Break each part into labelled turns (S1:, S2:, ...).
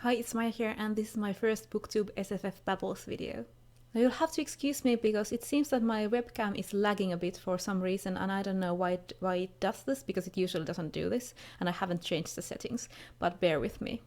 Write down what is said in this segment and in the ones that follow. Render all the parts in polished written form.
S1: Hi, it's Maya here, and this is my first BooktubeSFF Babbles video. Now you'll have to excuse me because it seems that my webcam is lagging a bit for some reason, and I don't know why it does this, because it usually doesn't do this, and I haven't changed the settings, but bear with me.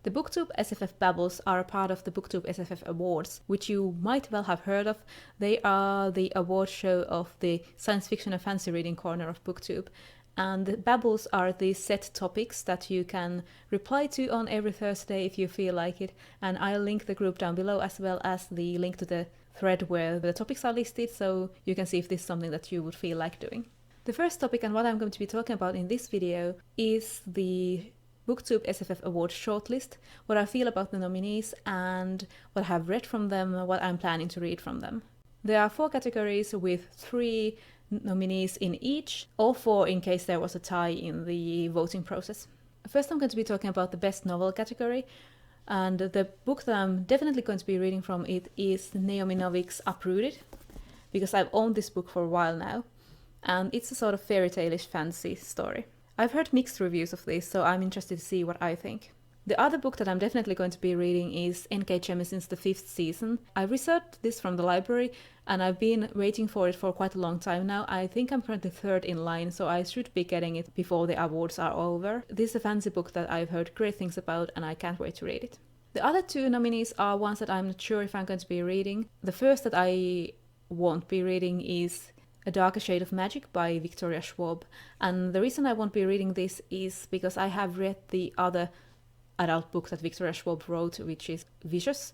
S1: The BooktubeSFF Babbles are a part of the BooktubeSFF Awards, which you might well have heard of. They are the award show of the science fiction and fantasy reading corner of Booktube. And the Babbles are the set topics that you can reply to on every Thursday if you feel like it. And I'll link the group down below, as well as the link to the thread where the topics are listed, so you can see if this is something that you would feel like doing. The first topic, and what I'm going to be talking about in this video, is the BooktubeSFF Awards Shortlist, what I feel about the nominees, and what I have read from them, what I'm planning to read from them. There are 4 categories with 3 nominees in each, or 4 in case there was a tie in the voting process. First, I'm going to be talking about the best novel category, and the book that I'm definitely going to be reading from it is Naomi Novik's Uprooted, because I've owned this book for a while now, and it's a sort of fairy tale-ish fantasy story. I've heard mixed reviews of this, so I'm interested to see what I think. The other book that I'm definitely going to be reading is N.K. Jemisin's The 5th Season. I researched this from the library, and I've been waiting for it for quite a long time now. I think I'm currently 3rd in line, so I should be getting it before the awards are over. This is a fancy book that I've heard great things about, and I can't wait to read it. The other 2 nominees are ones that I'm not sure if I'm going to be reading. The first that I won't be reading is A Darker Shade of Magic by Victoria Schwab, and the reason I won't be reading this is because I have read the other adult book that Victoria Schwab wrote, which is Vicious,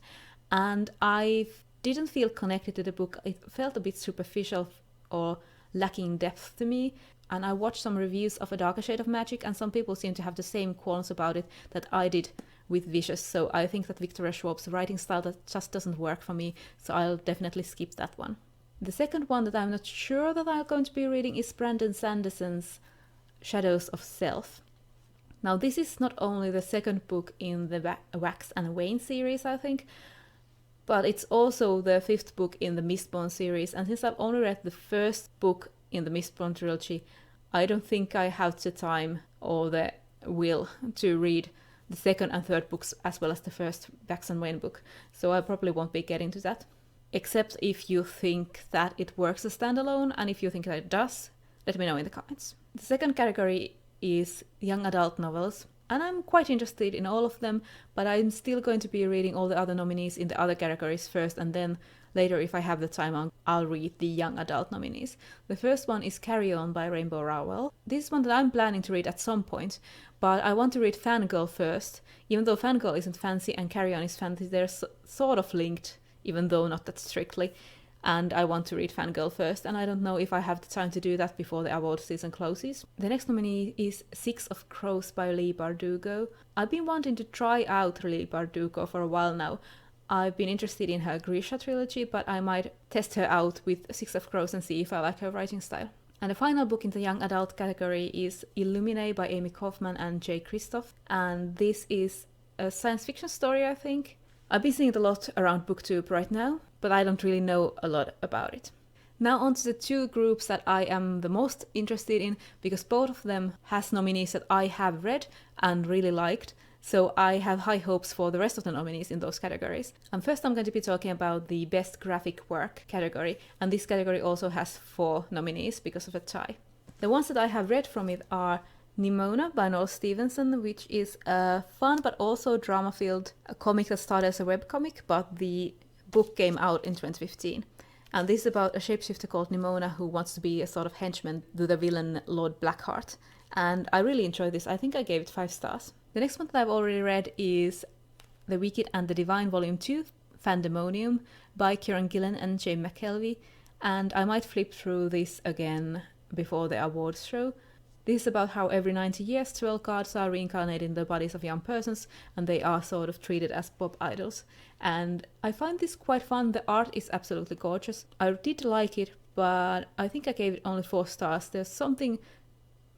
S1: and I didn't feel connected to the book. It felt a bit superficial or lacking depth to me, and I watched some reviews of A Darker Shade of Magic, and some people seem to have the same qualms about it that I did with Vicious, so I think that Victoria Schwab's writing style that just doesn't work for me, so I'll definitely skip that one. The second one that I'm not sure that I'm going to be reading is Brandon Sanderson's Shadows of Self. Now, this is not only the second book in the Wax and Wayne series, I think, but it's also the 5th book in the Mistborn series, and since I've only read the first book in the Mistborn trilogy, I don't think I have the time or the will to read the 2nd and 3rd books as well as the first Wax and Wayne book, so I probably won't be getting to that. Except if you think that it works as standalone, and if you think that it does, let me know in the comments. The second category is young adult novels, and I'm quite interested in all of them, but I'm still going to be reading all the other nominees in the other categories first, and then later, if I have the time, I'll read the young adult nominees. The first one is Carry On by Rainbow Rowell. This is one that I'm planning to read at some point, but I want to read Fangirl first. Even though Fangirl isn't fancy and Carry On is fancy, they're sort of linked, even though not that strictly. And I want to read Fangirl first, and I don't know if I have the time to do that before the award season closes. The next nominee is 6 of Crows by Leigh Bardugo. I've been wanting to try out Leigh Bardugo for a while now. I've been interested in her Grisha trilogy, but I might test her out with 6 of Crows and see if I like her writing style. And the final book in the young adult category is Illuminae by Amy Kaufman and Jay Kristoff, and this is a science fiction story, I think. I've been seeing it a lot around Booktube right now, but I don't really know a lot about it. Now on to the 2 groups that I am the most interested in, because both of them has nominees that I have read and really liked, so I have high hopes for the rest of the nominees in those categories. And first I'm going to be talking about the best graphic work category, and this category also has 4 nominees because of a tie. The ones that I have read from it are Nimona by Noel Stevenson, which is a fun but also drama-filled comic that started as a webcomic, but the book came out in 2015. And this is about a shapeshifter called Nimona who wants to be a sort of henchman to the villain Lord Blackheart. And I really enjoyed this. I think I gave it 5 stars. The next one that I've already read is The Wicked and the Divine Volume 2, Fandemonium by Kieran Gillen and Jane McKelvey. And I might flip through this again before the awards show. This is about how every 90 years 12 gods are reincarnated in the bodies of young persons, and they are sort of treated as pop idols. And I find this quite fun. The art is absolutely gorgeous. I did like it, but I think I gave it only 4 stars. There's something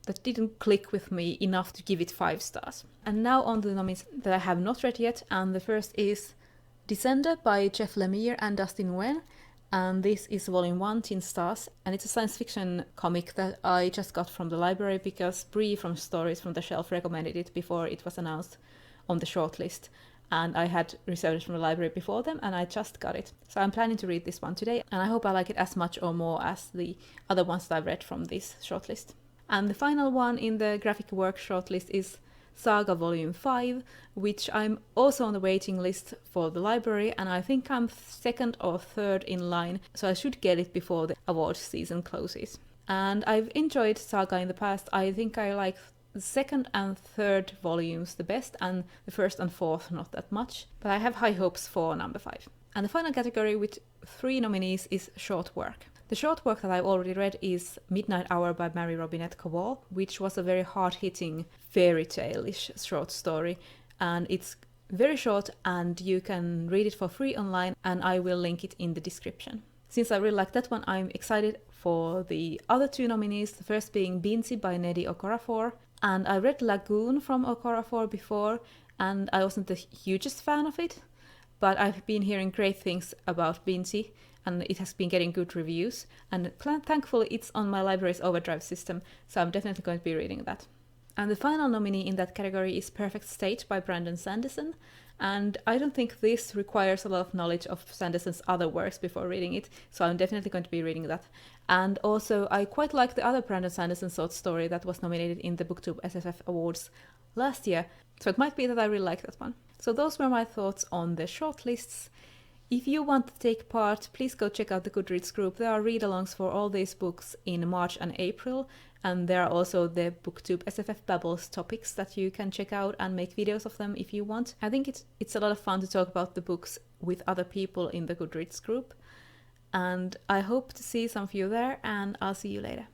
S1: that didn't click with me enough to give it 5 stars. And now on to the nominees that I have not read yet, and the first is Descender by Jeff Lemire and Dustin Nguyen. And this is volume 1, Teen Stars, and it's a science fiction comic that I just got from the library because Bree from Stories from the Shelf recommended it before it was announced on the shortlist. and I had reserved it from the library before them, and I just got it. So I'm planning to read this one today, and I hope I like it as much or more as the other ones that I've read from this shortlist. And the final one in the graphic work shortlist is Saga Volume 5, which I'm also on the waiting list for the library, and I think I'm second or third in line, so I should get it before the awards season closes. And I've enjoyed Saga in the past. I think I like the second and third volumes the best, and the first and fourth not that much, but I have high hopes for number 5. And the final category with 3 nominees is short work. The short work that I've already read is Midnight Hour by Mary Robinette Kowal, which was a very hard-hitting fairy tale-ish short story, and it's very short and you can read it for free online, and I will link it in the description. Since I really like that one, I'm excited for the other 2 nominees, the first being Binzi by Nnedi Okorafor. And I read Lagoon from Okorafor before, and I wasn't the hugest fan of it, but I've been hearing great things about Binzi, and it has been getting good reviews, and thankfully it's on my library's Overdrive system, so I'm definitely going to be reading that. And the final nominee in that category is Perfect State by Brandon Sanderson, and I don't think this requires a lot of knowledge of Sanderson's other works before reading it, so I'm definitely going to be reading that. And also, I quite like the other Brandon Sanderson short story that was nominated in the BooktubeSFF Awards last year, so it might be that I really like that one. So those were my thoughts on the shortlists. If you want to take part, please go check out the Goodreads group. There are read-alongs for all these books in March and April, and there are also the BooktubeSFF Babbles topics that you can check out and make videos of them if you want. I think it's a lot of fun to talk about the books with other people in the Goodreads group, and I hope to see some of you there, and I'll see you later.